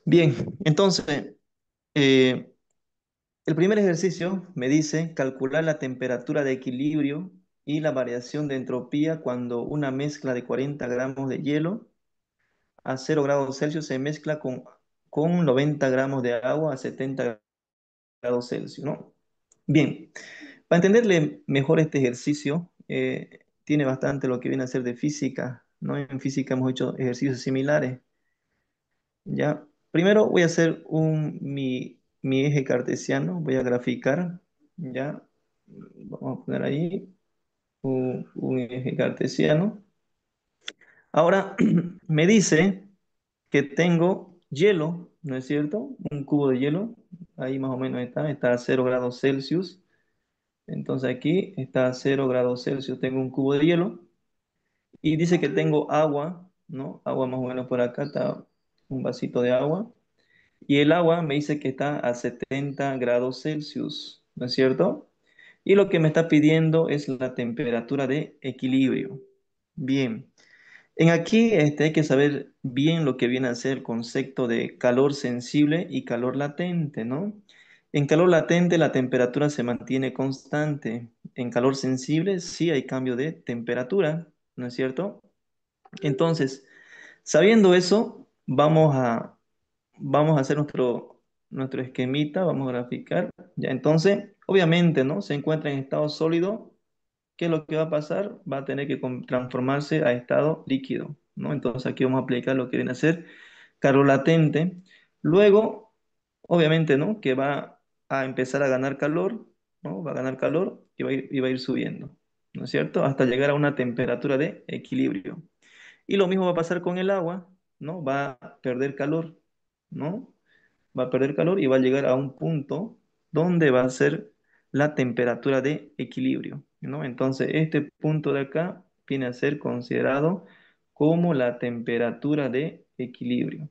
Bien, entonces, eh, el primer ejercicio me dice calcular la temperatura de equilibrio y la variación de entropía cuando una mezcla de 40 gramos de hielo a 0 grados Celsius se mezcla con 90 gramos de agua a 70 grados Celsius, ¿no? Bien, para entenderle mejor este ejercicio, tiene bastante lo que viene a ser de física, ¿no? En física hemos hecho ejercicios similares. Ya, primero voy a hacer mi eje cartesiano, voy a graficar, ya, vamos a poner ahí un eje cartesiano. Ahora me dice que tengo hielo, ¿no es cierto? Un cubo de hielo, ahí más o menos está a 0 grados Celsius. Entonces aquí está a 0 grados Celsius, tengo un cubo de hielo y dice que tengo agua, ¿no? Agua más o menos por acá, está un vasito de agua. Y el agua me dice que está a 70 grados Celsius, ¿no es cierto? Y lo que me está pidiendo es la temperatura de equilibrio. Bien, en aquí hay que saber bien lo que viene a ser el concepto de calor sensible y calor latente, ¿no? En calor latente la temperatura se mantiene constante. En calor sensible sí hay cambio de temperatura, ¿no es cierto? Entonces, sabiendo eso, vamos a hacer nuestro esquemita, vamos a graficar. Ya, entonces, obviamente, ¿no? Se encuentra en estado sólido. ¿Qué es lo que va a pasar? Va a tener que transformarse a estado líquido, ¿no? Entonces aquí vamos a aplicar lo que viene a ser calor latente. Luego, obviamente, ¿no? Que va a empezar a ganar calor, ¿no? Va a ganar calor y va a ir subiendo, ¿no es cierto? Hasta llegar a una temperatura de equilibrio. Y lo mismo va a pasar con el agua, ¿no? Va a perder calor, ¿no? Va a perder calor y va a llegar a un punto donde va a ser la temperatura de equilibrio, ¿no? Entonces, este punto de acá viene a ser considerado como la temperatura de equilibrio.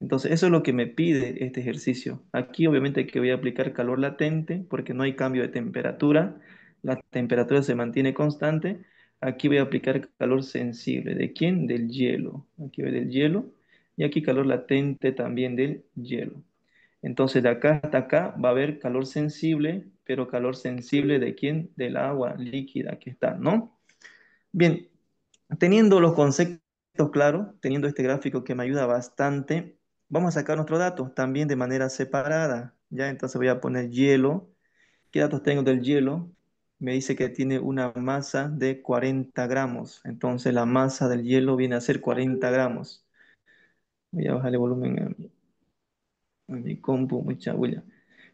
Entonces, eso es lo que me pide este ejercicio. Aquí obviamente que voy a aplicar calor latente porque no hay cambio de temperatura, la temperatura se mantiene constante. Aquí voy a aplicar calor sensible. ¿De quién? Del hielo. Aquí voy del hielo y aquí calor latente también del hielo. Entonces, de acá hasta acá va a haber calor sensible, pero calor sensible ¿de quién? Del agua líquida que está, ¿no? Bien, teniendo los conceptos claros, teniendo este gráfico que me ayuda bastante, vamos a sacar nuestros datos también de manera separada. Ya, entonces voy a poner hielo. ¿Qué datos tengo del hielo? Me dice que tiene una masa de 40 gramos. Entonces la masa del hielo viene a ser 40 gramos. Voy a bajarle volumen a mi compu, mucha bulla.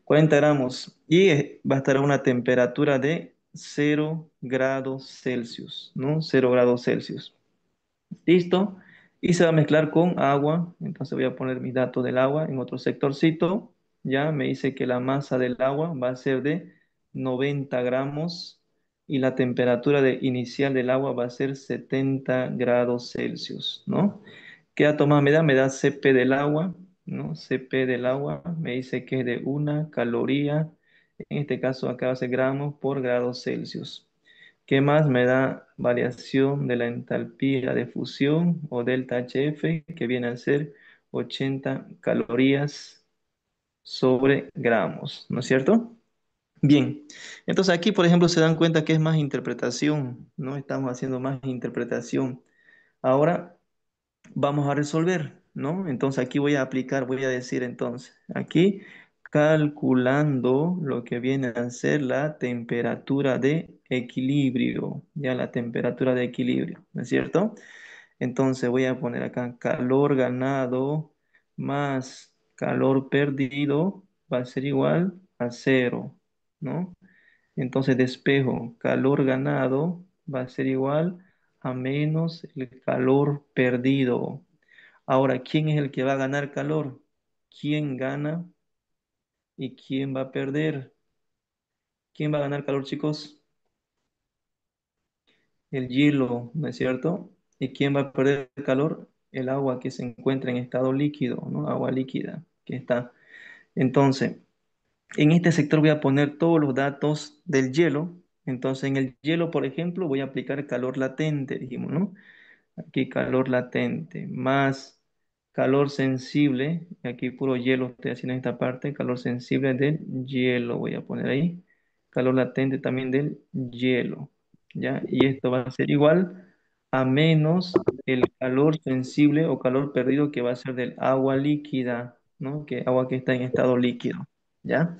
40 gramos. Y va a estar a una temperatura de 0 grados Celsius, ¿no? 0 grados Celsius. Listo. Y se va a mezclar con agua. Entonces voy a poner mis datos del agua en otro sectorcito. Ya me dice que la masa del agua va a ser de 90 gramos y la temperatura inicial del agua va a ser 70 grados Celsius, ¿no? ¿Qué dato más me da? Me da CP del agua, ¿no? CP del agua me dice que es de una caloría. En este caso acá va a ser gramos por grado Celsius. ¿Qué más me da variación de la entalpía de fusión o delta HF, que viene a ser 80 calorías sobre gramos, ¿no es cierto? Bien, entonces aquí, por ejemplo, se dan cuenta que es más interpretación, ¿no? Estamos haciendo más interpretación. Ahora vamos a resolver, ¿no? Entonces aquí voy a aplicar, voy a decir entonces, aquí calculando lo que viene a ser la temperatura de equilibrio, ya la temperatura de equilibrio, ¿no es cierto? Entonces voy a poner acá calor ganado más calor perdido va a ser igual a cero, ¿no? Entonces despejo, calor ganado va a ser igual a menos el calor perdido. Ahora, ¿quién es el que va a ganar calor? ¿Quién gana y quién va a perder? ¿Quién va a ganar calor, chicos? El hielo, ¿no es cierto? ¿Y quién va a perder calor? El agua que se encuentra en estado líquido, ¿no? Agua líquida que está. Entonces, en este sector voy a poner todos los datos del hielo. Entonces, en el hielo, por ejemplo, voy a aplicar calor latente, dijimos, ¿no? Aquí calor latente más calor sensible, aquí puro hielo estoy haciendo en esta parte, calor sensible del hielo, voy a poner ahí, calor latente también del hielo, ¿ya? Y esto va a ser igual a menos el calor sensible o calor perdido que va a ser del agua líquida, ¿no? Que agua que está en estado líquido, ¿ya?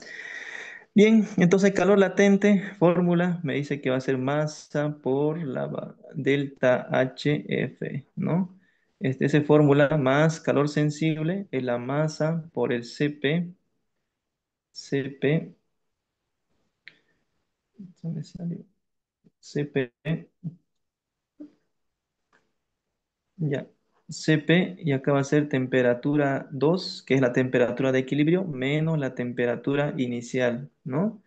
Bien, entonces calor latente, fórmula, me dice que va a ser masa por delta HF, ¿no? Esa fórmula más calor sensible es la masa por el CP, ¿se me salió? CP, ya, CP, y acá va a ser temperatura 2, que es la temperatura de equilibrio, menos la temperatura inicial, ¿no?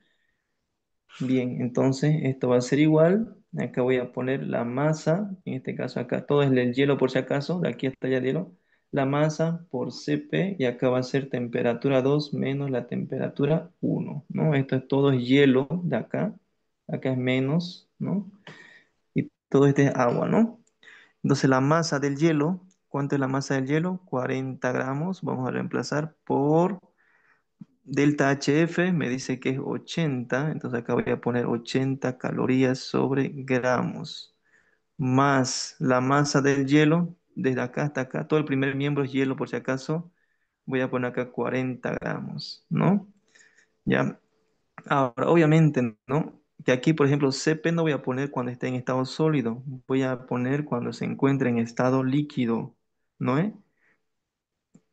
Bien, entonces esto va a ser igual. Acá voy a poner la masa, en este caso acá todo es el hielo por si acaso, de aquí hasta allá el hielo. La masa por Cp y acá va a ser temperatura 2 menos la temperatura 1, ¿no? Esto es todo es hielo de acá, acá es menos, ¿no? Y todo este es agua, ¿no? Entonces la masa del hielo, ¿cuánto es la masa del hielo? 40 gramos, vamos a reemplazar por delta HF me dice que es 80, entonces acá voy a poner 80 calorías sobre gramos, más la masa del hielo, desde acá hasta acá, todo el primer miembro es hielo por si acaso, voy a poner acá 40 gramos, ¿no? Ya, ahora obviamente, ¿no? Que aquí, por ejemplo, CP no voy a poner cuando esté en estado sólido, voy a poner cuando se encuentre en estado líquido, ¿no?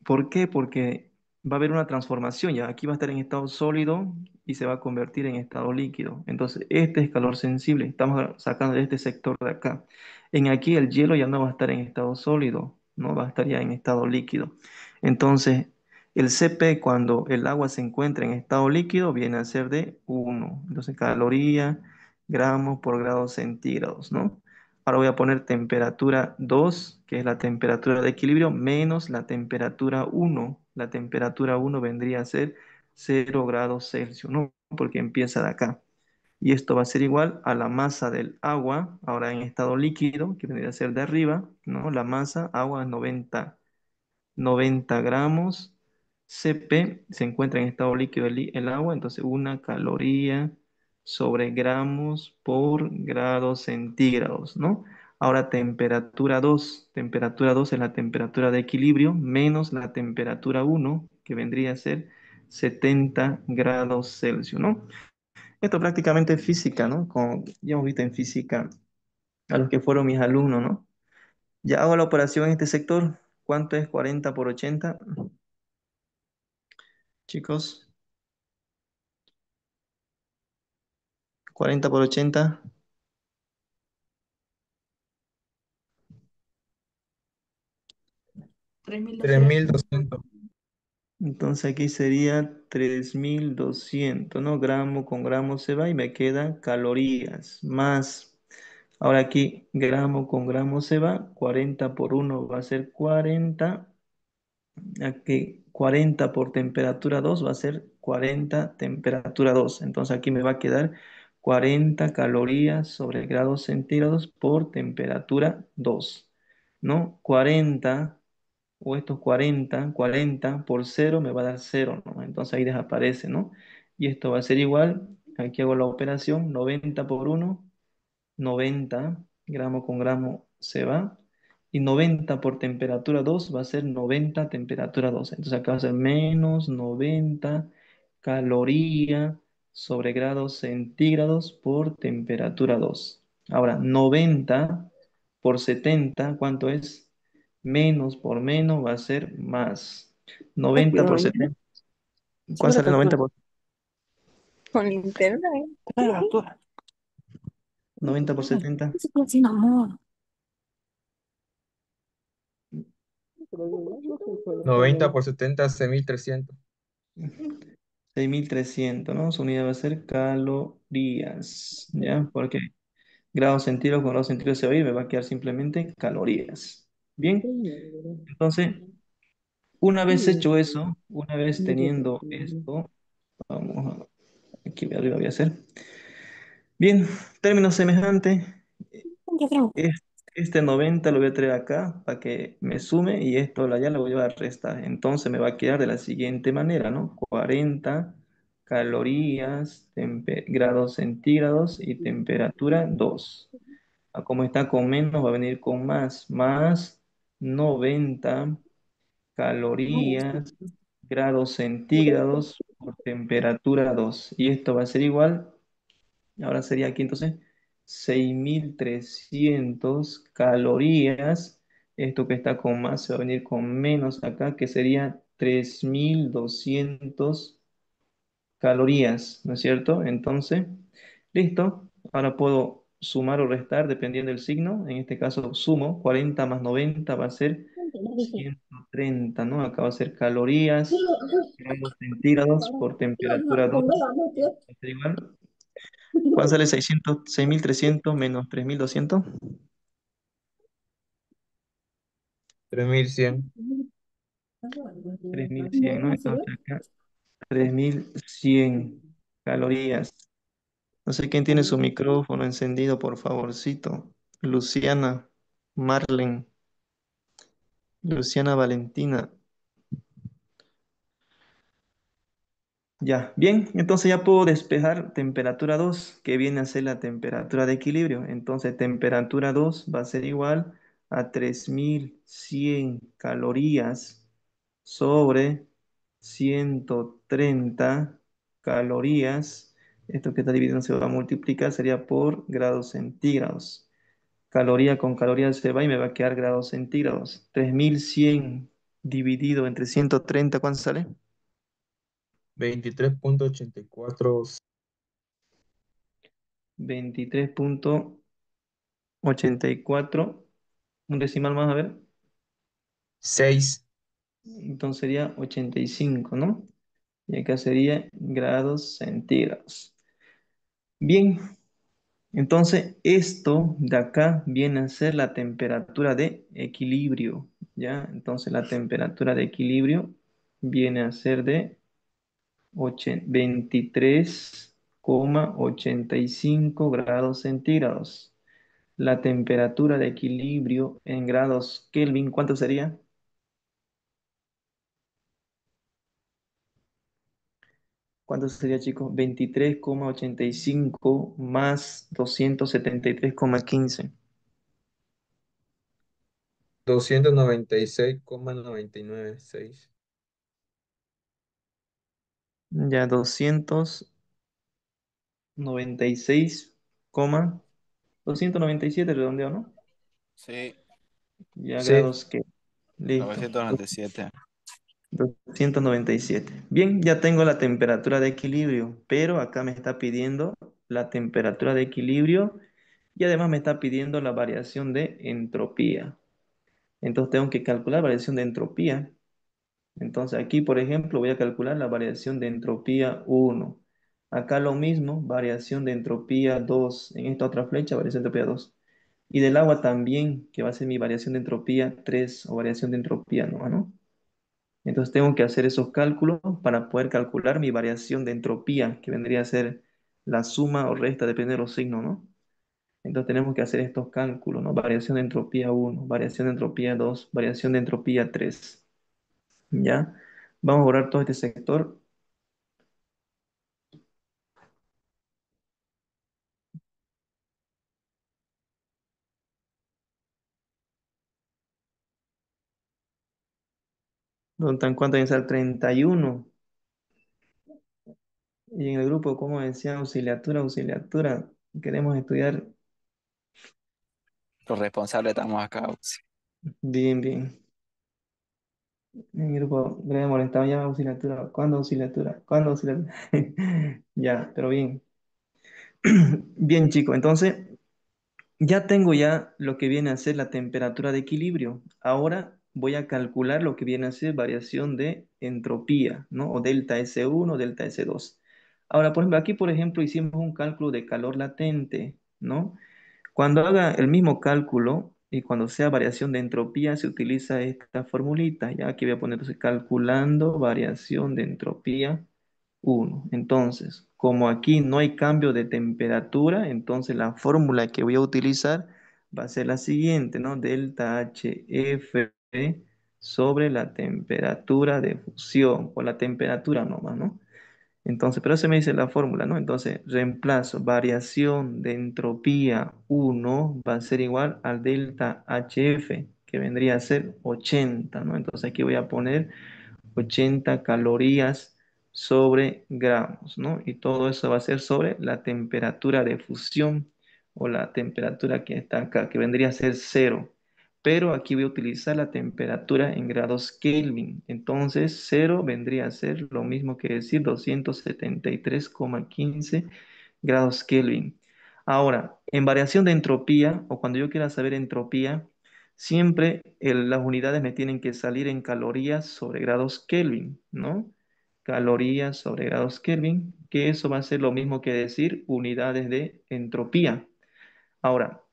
¿Por qué? Porque va a haber una transformación ya. Aquí va a estar en estado sólido y se va a convertir en estado líquido. Entonces, este es calor sensible. Estamos sacando de este sector de acá. En aquí el hielo ya no va a estar en estado sólido, no va a estar ya en estado líquido. Entonces, el CP cuando el agua se encuentra en estado líquido viene a ser de 1. Entonces, caloría, gramos por grados centígrados, ¿no? Ahora voy a poner temperatura 2, que es la temperatura de equilibrio, menos la temperatura 1. La temperatura 1 vendría a ser 0 grados Celsius, ¿no? Porque empieza de acá. Y esto va a ser igual a la masa del agua, ahora en estado líquido, que vendría a ser de arriba, ¿no? La masa, agua 90 gramos. Cp se encuentra en estado líquido el agua, entonces una caloría sobre gramos por grados centígrados, ¿no? Ahora temperatura 2 es la temperatura de equilibrio menos la temperatura 1, que vendría a ser 70 grados Celsius, ¿no? Esto prácticamente es física, ¿no? Como ya hemos visto en física a los que fueron mis alumnos, ¿no? Ya hago la operación en este sector. ¿Cuánto es 40 por 80? Chicos, 40 por 80. 3200. Entonces aquí sería 3200, ¿no? Gramo con gramo se va y me quedan calorías más. Ahora aquí gramo con gramo se va, 40 por uno va a ser 40. Aquí 40 por temperatura 2 va a ser 40 temperatura 2. Entonces aquí me va a quedar 40 calorías sobre grados centígrados por temperatura 2, ¿no? 40 o estos 40 por cero me va a dar cero, ¿no? Entonces ahí desaparece, ¿no? Y esto va a ser igual, aquí hago la operación, 90 por uno, 90 gramo con gramo se va, y 90 por temperatura 2 va a ser 90 temperatura 2. Entonces acá va a ser menos 90 caloría sobre grados centígrados por temperatura 2. Ahora, 90 por 70, ¿cuánto es? Menos por menos va a ser más. 90 por Calculadora. 70. ¿Cuánto Sube la sale 90 calculadora. por, Con linterna, ¿eh? Ah, altura. 90 por 70? Eso es sin amor. 90 por 70 es 6300. 6300, ¿no? Su unidad va a ser calorías, ¿ya? Porque grados centígrados con grados centígrados se va a ir, me va a quedar simplemente calorías. Bien, entonces, una vez hecho eso, una vez teniendo esto, vamos a, aquí arriba voy a hacer. Bien, término semejante. Este 90 lo voy a traer acá para que me sume y esto allá lo voy a restar. Entonces me va a quedar de la siguiente manera, ¿no? 40 calorías, grados centígrados y temperatura 2. Como está con menos, va a venir con más. Más 90 calorías, grados centígrados por temperatura 2. Y esto va a ser igual. Ahora sería aquí entonces 6.300 calorías. Esto que está con más se va a venir con menos acá, que sería 3.200 calorías, ¿no es cierto? Entonces, listo. Ahora puedo sumar o restar dependiendo del signo. En este caso sumo 40 más 90 va a ser 130, ¿no? Acá va a ser calorías, grados centígrados por temperatura 2. ¿Va a ser igual? ¿Cuánto sale 6.300 menos 3.200? 3100. 3.100, ¿no? Entonces acá 3.100 calorías. No sé quién tiene su micrófono encendido, por favorcito. Luciana, Marlen, Luciana Valentina. Ya, bien, entonces ya puedo despejar temperatura 2 que viene a ser la temperatura de equilibrio. Entonces, temperatura 2 va a ser igual a 3.100 calorías sobre 130 calorías. Esto que está dividido se va a multiplicar, sería por grados centígrados. Caloría con caloría se va y me va a quedar grados centígrados. 3.100 dividido entre 130, ¿cuánto sale? 23.84. 23.84, un decimal más, a ver. 6. Entonces sería 85, ¿no? Y acá sería grados centígrados. Bien, entonces esto de acá viene a ser la temperatura de equilibrio, ¿ya? Entonces la temperatura de equilibrio viene a ser de 23,85 grados centígrados. La temperatura de equilibrio en grados Kelvin, ¿cuánto sería? ¿Cuánto sería, chicos? 23,85 más 273,15. 296,996. Ya 296,297 redondeo, ¿no? Sí, Ya Sí. grados que. Listo. 997. 297. Bien, ya tengo la temperatura de equilibrio, pero acá me está pidiendo la temperatura de equilibrio y además me está pidiendo la variación de entropía. Entonces tengo que calcular variación de entropía. Entonces aquí, por ejemplo, voy a calcular la variación de entropía 1. Acá lo mismo, variación de entropía 2. En esta otra flecha, variación de entropía 2. Y del agua también, que va a ser mi variación de entropía 3 o variación de entropía, ¿no? Entonces tengo que hacer esos cálculos para poder calcular mi variación de entropía, que vendría a ser la suma o resta, depende de los signos, ¿no? Entonces tenemos que hacer estos cálculos, ¿no? Variación de entropía 1, variación de entropía 2, variación de entropía 3. ¿Ya? Vamos a borrar todo este sector. ¿Dónde están cuánto? Deben ser 31. Y en el grupo, como decía, auxiliatura, auxiliatura. Queremos estudiar Los responsables estamos acá. Sí. bien, bien. En el grupo, le molestado ya auxiliatura. ¿Cuándo auxiliatura? ¿Cuándo auxiliatura? Ya, pero bien. Bien, chicos, entonces ya tengo ya lo que viene a ser la temperatura de equilibrio. Ahora voy a calcular lo que viene a ser variación de entropía, ¿no? O delta S1, delta S2. Ahora, por ejemplo, aquí, por ejemplo, hicimos un cálculo de calor latente, ¿no? Cuando haga el mismo cálculo y cuando sea variación de entropía, se utiliza esta formulita. Ya aquí voy a poner entonces calculando variación de entropía 1. Entonces, como aquí no hay cambio de temperatura, entonces la fórmula que voy a utilizar va a ser la siguiente, ¿no? Delta HF sobre la temperatura de fusión, o la temperatura nomás, ¿no? Entonces, pero eso me dice la fórmula, ¿no? Entonces, reemplazo variación de entropía 1 va a ser igual al delta HF, que vendría a ser 80, ¿no? Entonces aquí voy a poner 80 calorías sobre gramos, ¿no? Y todo eso va a ser sobre la temperatura de fusión o la temperatura que está acá, que vendría a ser cero. Pero aquí voy a utilizar la temperatura en grados Kelvin. Entonces, cero vendría a ser lo mismo que decir 273,15 grados Kelvin. Ahora, en variación de entropía, o cuando yo quiera saber entropía, siempre las unidades me tienen que salir en calorías sobre grados Kelvin, ¿no? Calorías sobre grados Kelvin, que eso va a ser lo mismo que decir unidades de entropía. Ahora,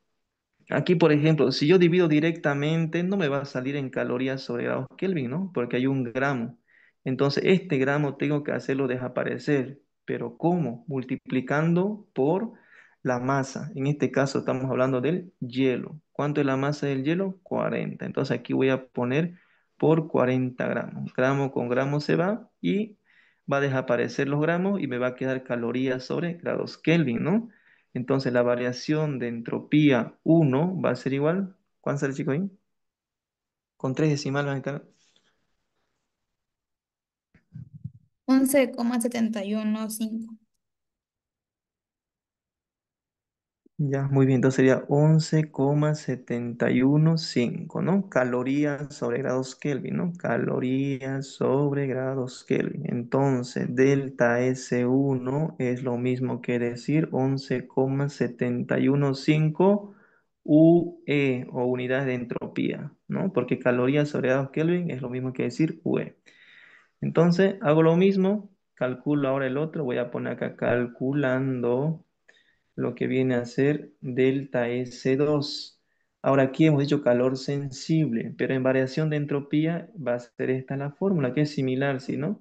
aquí, por ejemplo, si yo divido directamente, no me va a salir en calorías sobre grados Kelvin, ¿no? Porque hay un gramo. Entonces, este gramo tengo que hacerlo desaparecer. ¿Pero cómo? Multiplicando por la masa. En este caso estamos hablando del hielo. ¿Cuánto es la masa del hielo? 40. Entonces, aquí voy a poner por 40 gramos. Gramo con gramo se va y va a desaparecer los gramos y me va a quedar calorías sobre grados Kelvin, ¿no? Entonces la variación de entropía 1 va a ser igual. ¿Cuánto sale, chico, ahí? Con tres decimales acá. 11,715. Ya, muy bien. Entonces sería 11,715, ¿no? Calorías sobre grados Kelvin, ¿no? Calorías sobre grados Kelvin. Entonces, delta S1 es lo mismo que decir 11,715 UE o unidades de entropía, ¿no? Porque calorías sobre grados Kelvin es lo mismo que decir UE. Entonces, hago lo mismo, calculo ahora el otro, voy a poner acá calculando lo que viene a ser delta S2. Ahora aquí hemos dicho calor sensible, pero en variación de entropía va a ser esta la fórmula, que es similar, ¿sí, no?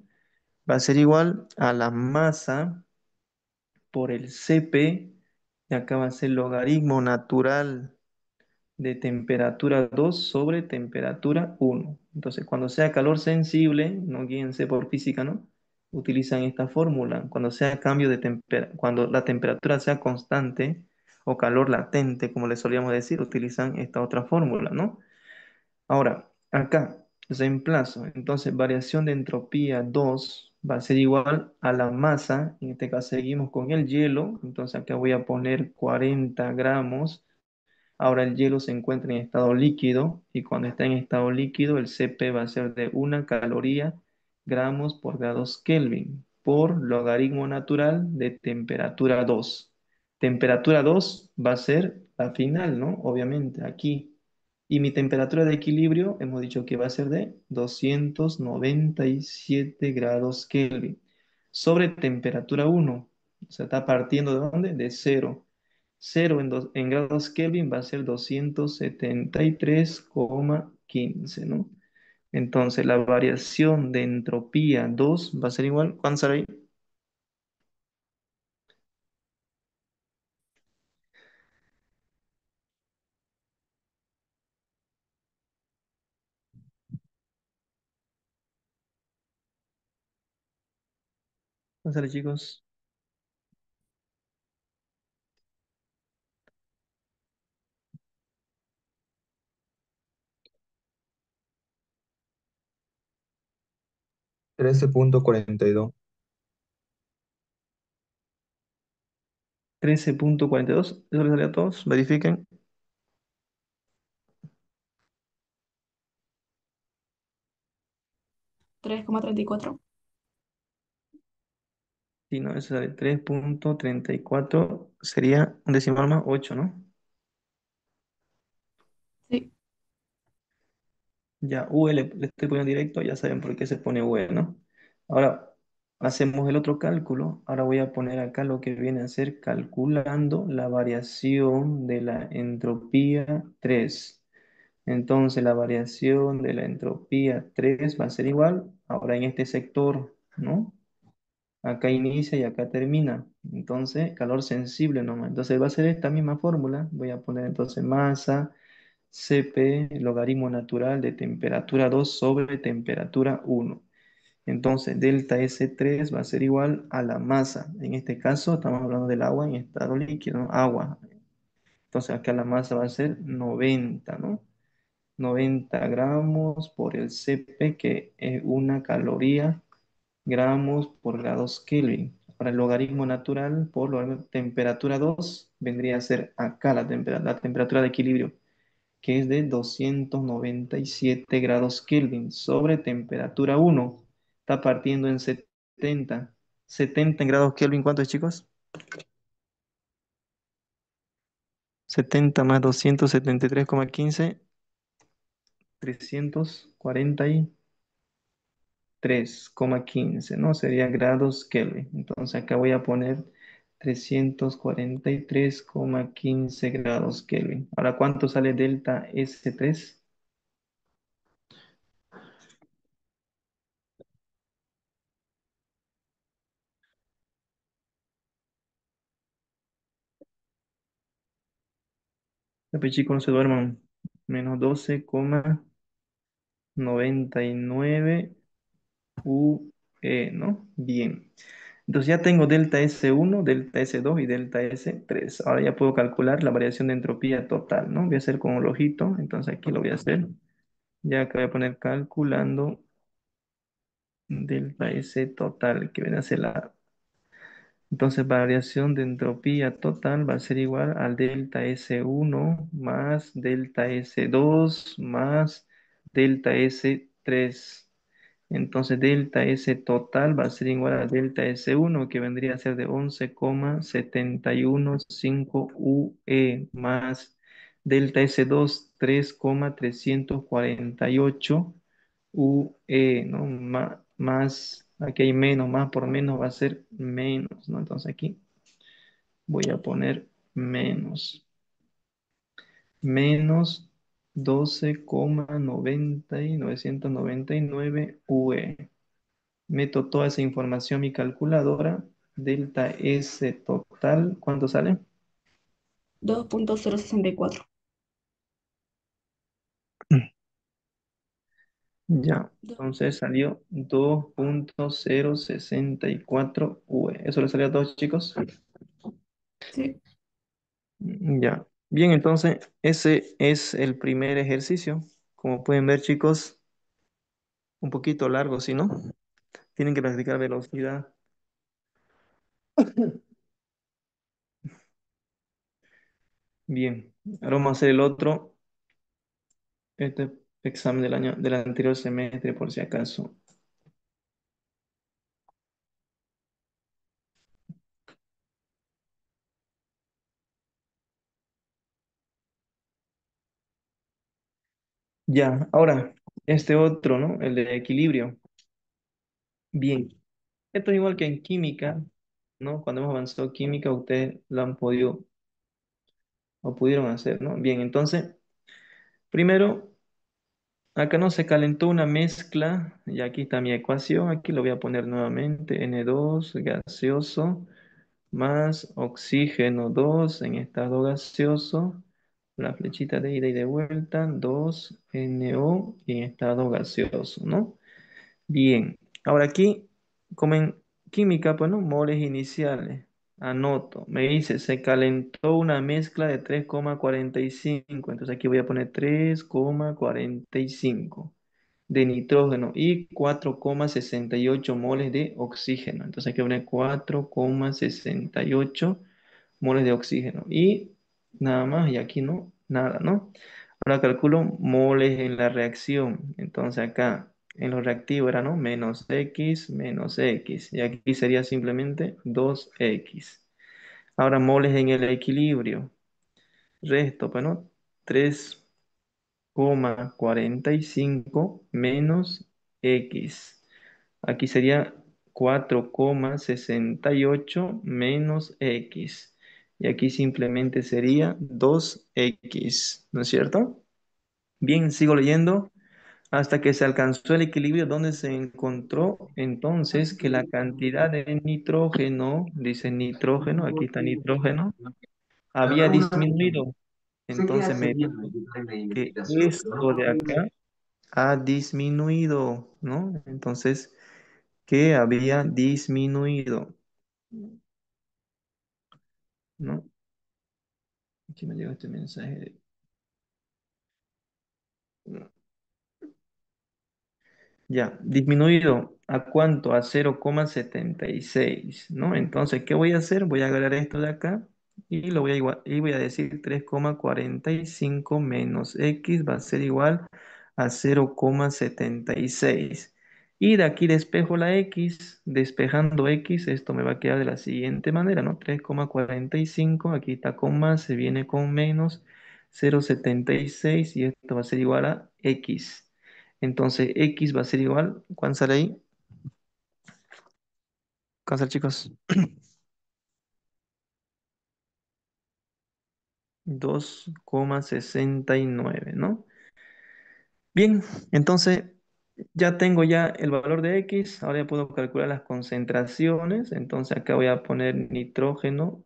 Va a ser igual a la masa por el Cp, y acá va a ser logaritmo natural de temperatura 2 sobre temperatura 1. Entonces, cuando sea calor sensible, no guíense por física, ¿no? Utilizan esta fórmula. Cuando sea cambio de cuando la temperatura sea constante o calor latente, como le solíamos decir, utilizan esta otra fórmula, ¿no? Ahora, acá reemplazo. Entonces, variación de entropía 2 va a ser igual a la masa. En este caso, seguimos con el hielo. Entonces, acá voy a poner 40 gramos. Ahora el hielo se encuentra en estado líquido y cuando está en estado líquido el Cp va a ser de 1 caloría gramos por grados Kelvin por logaritmo natural de temperatura 2. Temperatura 2 va a ser la final, ¿no? Obviamente, aquí. Y mi temperatura de equilibrio hemos dicho que va a ser de 297 grados Kelvin sobre temperatura 1. O sea, está partiendo de dónde? De cero. Cero en grados Kelvin va a ser 273,15, ¿no? Entonces la variación de entropía 2 va a ser igual. ¿Cuánto sale ahí? ¿Cuánto sale, chicos? 13,42. 13,42. ¿Eso les sale a todos? Verifiquen. 3,34. Si no, eso sale 3,34. Sería un decimal más 8, ¿no? Sí. Ya, UE le estoy poniendo directo, ya saben por qué se pone UE, ¿no? Ahora, hacemos el otro cálculo. Ahora voy a poner acá lo que viene a ser calculando la variación de la entropía 3. Entonces, la variación de la entropía 3 va a ser igual, ahora en este sector, ¿no? Acá inicia y acá termina. Entonces, calor sensible nomás. Entonces va a ser esta misma fórmula. Voy a poner entonces masa Cp, logaritmo natural de temperatura 2 sobre temperatura 1. Entonces, delta S3 va a ser igual a la masa. En este caso, estamos hablando del agua en estado líquido, ¿no? Agua. Entonces, acá la masa va a ser 90, ¿no? 90 gramos por el Cp, que es una caloría, gramos por grados Kelvin. Para el logaritmo natural por temperatura 2 vendría a ser acá la temperatura de equilibrio, que es de 297 grados Kelvin sobre temperatura 1. Está partiendo en 70. 70 en grados Kelvin, ¿cuánto es, chicos? 70 más 273,15, 343,15, ¿no? Sería grados Kelvin. Entonces acá voy a poner 343,15 grados Kelvin. Ahora, ¿cuánto sale delta S3? Chicos, no se duerman. Menos 12,99 UE, ¿no? Bien. Entonces ya tengo delta S1, delta S2 y delta S3. Ahora ya puedo calcular la variación de entropía total, ¿no? Voy a hacer con un ojito, entonces aquí lo voy a hacer. Ya que voy a poner calculando delta S total, que viene a ser la... Entonces variación de entropía total va a ser igual al delta S1 más delta S2 más delta S3. Entonces delta S total va a ser igual a delta S1, que vendría a ser de 11,715 UE, más delta S2 3,348 UE, ¿no? Más, aquí hay menos, más por menos va a ser menos, ¿no? Entonces aquí voy a poner menos 12,999 UE. Meto toda esa información a mi calculadora. Delta S total, ¿cuánto sale? 2.064. Ya, Dos- entonces salió 2,064 UE. ¿Eso le salió a todos, chicos? Sí. Ya. Bien, entonces ese es el primer ejercicio. Como pueden ver, chicos, un poquito largo, ¿sí, no? Tienen que practicar velocidad. Bien, ahora vamos a hacer el otro, este examen del anterior semestre, por si acaso. Ya, ahora, este otro, ¿no? El de equilibrio. Bien, esto es igual que en química, ¿no? Cuando hemos avanzado química, ustedes lo han podido o pudieron hacer, ¿no? Bien, entonces, primero, acá no se calentó una mezcla, y aquí está mi ecuación, aquí lo voy a poner nuevamente, N2 gaseoso más oxígeno 2 en estado gaseoso, la flechita de ida y de vuelta, 2NO y en estado gaseoso, ¿no? Bien, ahora aquí, como en química, pues, ¿no? Moles iniciales. Anoto, me dice, se calentó una mezcla de 3,45. Entonces aquí voy a poner 3,45 de nitrógeno y 4,68 moles de oxígeno. Entonces aquí voy a poner 4,68 moles de oxígeno. Y nada más, y aquí no, nada, ¿no? Ahora calculo moles en la reacción. Entonces acá en los reactivos era, ¿no? Menos X, menos X. Y aquí sería simplemente 2X. Ahora moles en el equilibrio. Resto, pues, ¿no? 3,45 menos X. Aquí sería 4,68 menos X. Y aquí simplemente sería 2X, ¿no es cierto? Bien, sigo leyendo. hasta que se alcanzó el equilibrio donde se encontró entonces que la cantidad de nitrógeno, dice nitrógeno, aquí está nitrógeno, había disminuido. Entonces me dice que esto de acá ha disminuido, ¿no? Entonces, que había disminuido, ¿no? Aquí me llegó este mensaje. Ya, disminuido. ¿A cuánto? A 0,76, ¿no? Entonces, ¿qué voy a hacer? Voy a agarrar esto de acá y lo voy a y voy a decir 3,45 menos x va a ser igual a 0,76. Y de aquí despejo la x, despejando x, esto me va a quedar de la siguiente manera, ¿no? 3,45, aquí está con más, se viene con menos 0,76 y esto va a ser igual a x. Entonces X va a ser igual. ¿Cuánto sale ahí? ¿Cuánto sale, chicos? 2,69, ¿no? Bien, entonces ya tengo ya el valor de X. Ahora ya puedo calcular las concentraciones. Entonces acá voy a poner nitrógeno.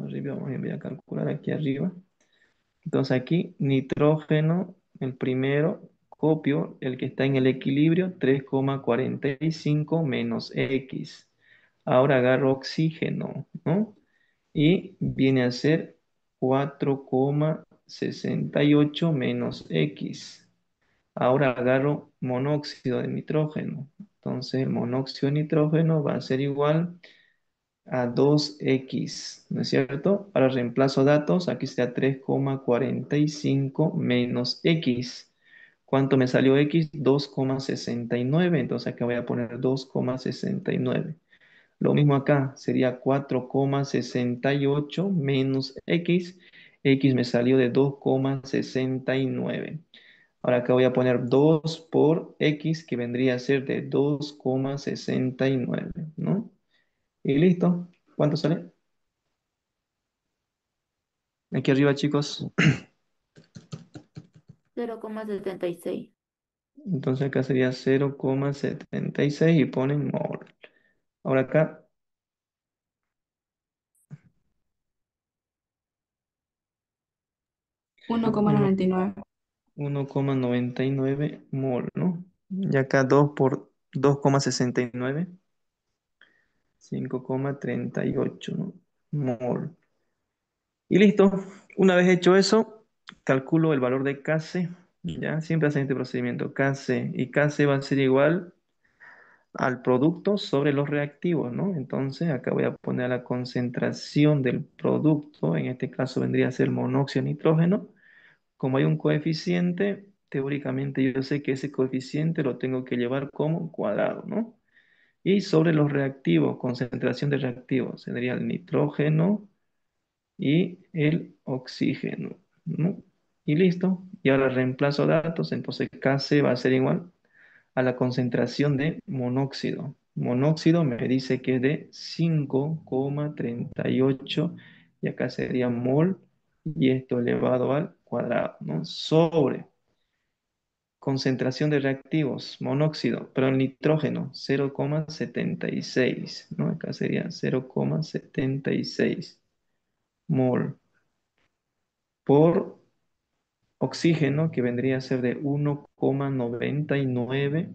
Arriba, voy a calcular aquí arriba. Entonces aquí nitrógeno, el primero, copio el que está en el equilibrio, 3,45 menos X. Ahora agarro oxígeno, ¿no? Y viene a ser 4,68 menos X. Ahora agarro monóxido de nitrógeno. Entonces el monóxido de nitrógeno va a ser igual a 2x, ¿no es cierto? Ahora reemplazo datos, aquí está 3,45 menos x. ¿Cuánto me salió x? 2,69, entonces acá voy a poner 2,69. Lo mismo acá, sería 4,68 menos x. X me salió de 2,69. Ahora acá voy a poner 2 por x, que vendría a ser de 2,69, ¿no? Y listo. ¿Cuánto sale? Aquí arriba, chicos. 0,76. Entonces acá sería 0,76 y ponen mol. Ahora acá 1,99. 1,99 mol, ¿no? Y acá 2 por 2,69, 5,38, ¿no? Mol. Y listo. Una vez hecho eso, calculo el valor de Kc. ¿Ya? Siempre hacen este procedimiento. Kc y Kc va a ser igual al producto sobre los reactivos, ¿no? Entonces, acá voy a poner la concentración del producto, en este caso vendría a ser monóxido de nitrógeno. Como hay un coeficiente, teóricamente yo sé que ese coeficiente lo tengo que llevar como cuadrado, ¿no? Y sobre los reactivos, concentración de reactivos, sería el nitrógeno y el oxígeno, ¿no? Y listo. Y ahora reemplazo datos, entonces Kc va a ser igual a la concentración de monóxido. Monóxido me dice que es de 5,38 y acá sería mol y esto elevado al cuadrado, ¿no? Sobre concentración de reactivos, monóxido, pero el nitrógeno 0,76, ¿no? Acá sería 0,76 mol por oxígeno, que vendría a ser de 1,99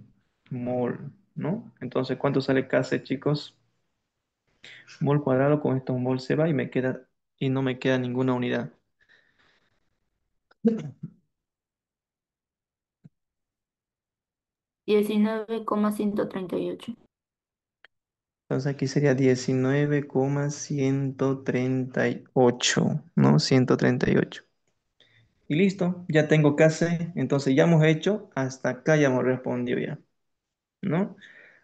mol, ¿no? Entonces, ¿cuánto sale Kc, chicos? Mol cuadrado, con esto un mol se va y me queda, y no me queda ninguna unidad. 19,138. Entonces aquí sería 19,138, ¿no? 138. Y listo, ya tengo Kc, entonces ya hemos hecho, hasta acá ya hemos respondido ya, ¿no?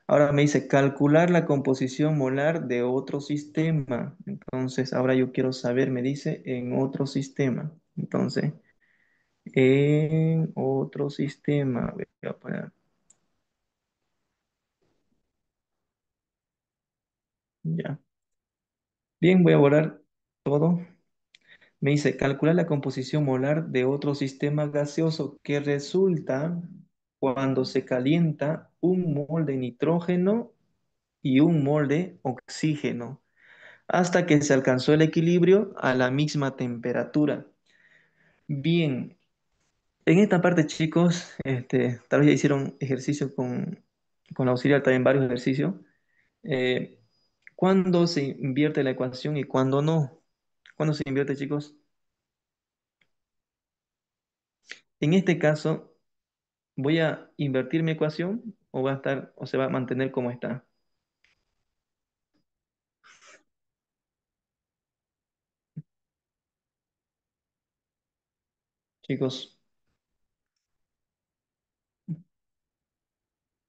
Ahora me dice calcular la composición molar de otro sistema. Entonces, ahora yo quiero saber, me dice, en otro sistema. Entonces, en otro sistema. Voy a poner, ya. Bien, voy a borrar todo. Me dice, calcular la composición molar de otro sistema gaseoso que resulta cuando se calienta un mol de nitrógeno y un mol de oxígeno, hasta que se alcanzó el equilibrio a la misma temperatura. Bien, en esta parte, chicos, tal vez ya hicieron ejercicio con la auxiliar, también varios ejercicios. Eh, ¿Cuándo se invierte la ecuación y cuándo no? ¿Cuándo se invierte, chicos? En este caso, ¿voy a invertir mi ecuación o va a estar o se va a mantener como está? Chicos,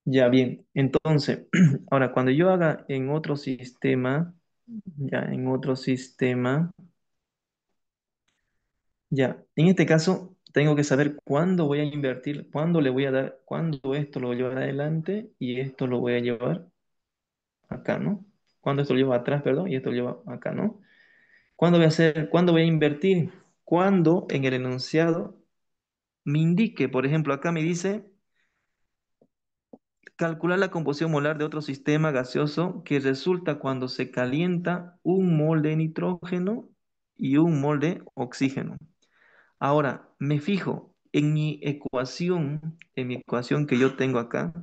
ya bien. Entonces, ahora cuando yo haga en otro sistema, ya en otro sistema, ya, en este caso tengo que saber cuándo voy a invertir, cuándo le voy a dar, cuándo esto lo voy a llevar adelante y esto lo voy a llevar acá, ¿no? Cuándo esto lo llevo atrás, perdón, y esto lo llevo acá, ¿no? ¿Cuándo voy a hacer, cuándo voy a invertir? Cuando en el enunciado me indique, por ejemplo, acá me dice calcular la composición molar de otro sistema gaseoso que resulta cuando se calienta un mol de nitrógeno y un mol de oxígeno. Ahora, me fijo en mi ecuación que yo tengo acá,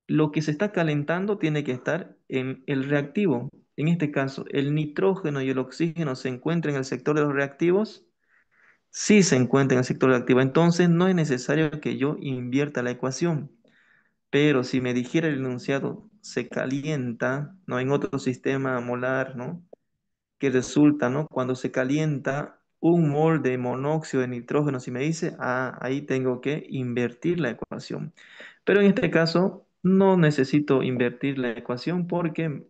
lo que se está calentando tiene que estar en el reactivo. En este caso, el nitrógeno y el oxígeno se encuentran en el sector de los reactivos. Sí se encuentra en el sector reactivo, entonces no es necesario que yo invierta la ecuación. Pero si me dijera el enunciado se calienta, ¿no? En otro sistema molar, ¿no? Que resulta, ¿no? Cuando se calienta un mol de monóxido de nitrógeno, si me dice, ahí tengo que invertir la ecuación. Pero en este caso no necesito invertir la ecuación porque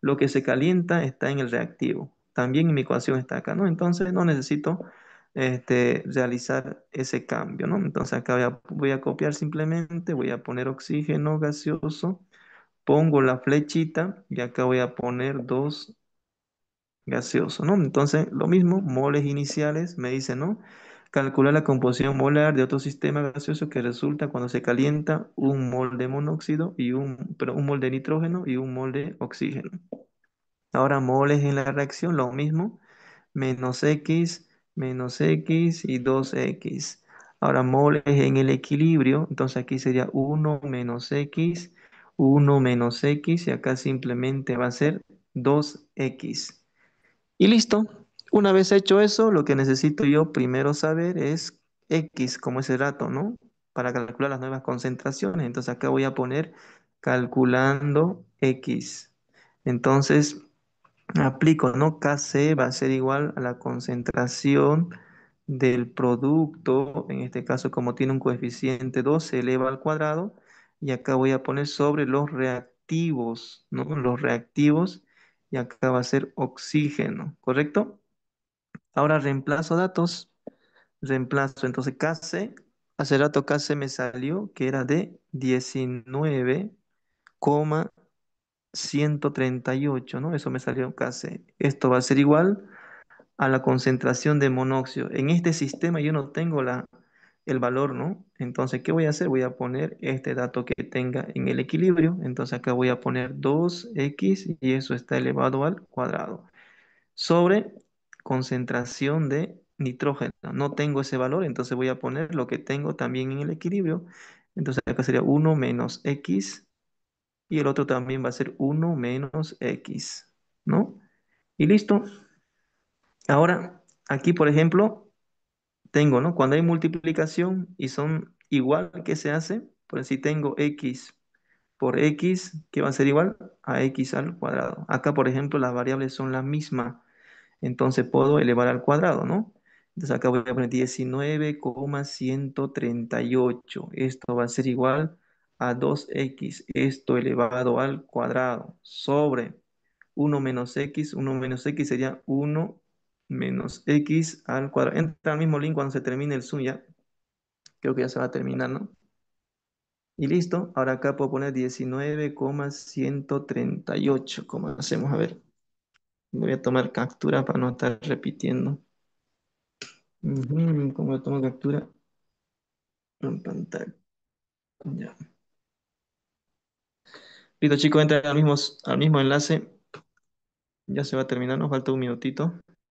lo que se calienta está en el reactivo. También mi ecuación está acá, ¿no? Entonces no necesito realizar ese cambio, ¿no? Entonces acá voy a copiar simplemente, voy a poner oxígeno gaseoso, pongo la flechita y acá voy a poner dos gaseoso, ¿no? Entonces, lo mismo, moles iniciales, me dice, ¿no? Calcular la composición molar de otro sistema gaseoso que resulta cuando se calienta un mol de monóxido y un mol de nitrógeno y un mol de oxígeno. Ahora, moles en la reacción, lo mismo, menos X y 2X. Ahora, moles en el equilibrio, entonces aquí sería uno menos X y acá simplemente va a ser 2X. Y listo. Una vez hecho eso, lo que necesito yo primero saber es X, como ese dato, ¿no? Para calcular las nuevas concentraciones. Entonces acá voy a poner calculando X. Entonces aplico, ¿no? Kc va a ser igual a la concentración del producto. En este caso, como tiene un coeficiente 2 se eleva al cuadrado. Y acá voy a poner sobre los reactivos, ¿no? Los reactivos. Y acá va a ser oxígeno, ¿correcto? Ahora reemplazo datos, reemplazo entonces Kc, hace rato Kc me salió que era de 19,138, ¿no? Eso me salió Kc. Esto va a ser igual a la concentración de monóxido. En este sistema yo no tengo el valor, ¿no? Entonces, ¿qué voy a hacer? Voy a poner este dato que tenga en el equilibrio. Entonces acá voy a poner 2x y eso está elevado al cuadrado sobre concentración de nitrógeno. No tengo ese valor, entonces voy a poner lo que tengo también en el equilibrio. Entonces acá sería uno menos x y el otro también va a ser uno menos x, ¿no? Y listo. Ahora, aquí, por ejemplo, tengo, ¿no? Cuando hay multiplicación y son igual, ¿qué se hace? Pues si tengo x por x, ¿qué va a ser igual? A x al cuadrado. Acá, por ejemplo, las variables son las mismas. Entonces puedo elevar al cuadrado, ¿no? Entonces acá voy a poner 19,138. Esto va a ser igual a 2x, esto elevado al cuadrado, sobre uno menos x sería uno menos x al cuadrado. Entra al mismo link cuando se termine el zoom ya. Creo que ya se va a terminar, ¿no? Y listo. Ahora acá puedo poner 19,138. ¿Cómo hacemos? A ver. Voy a tomar captura para no estar repitiendo. Ujú, ¿cómo tomo captura? En pantalla. Ya. Listo, chicos, entra al mismo enlace. Ya se va a terminar, nos falta un minutito.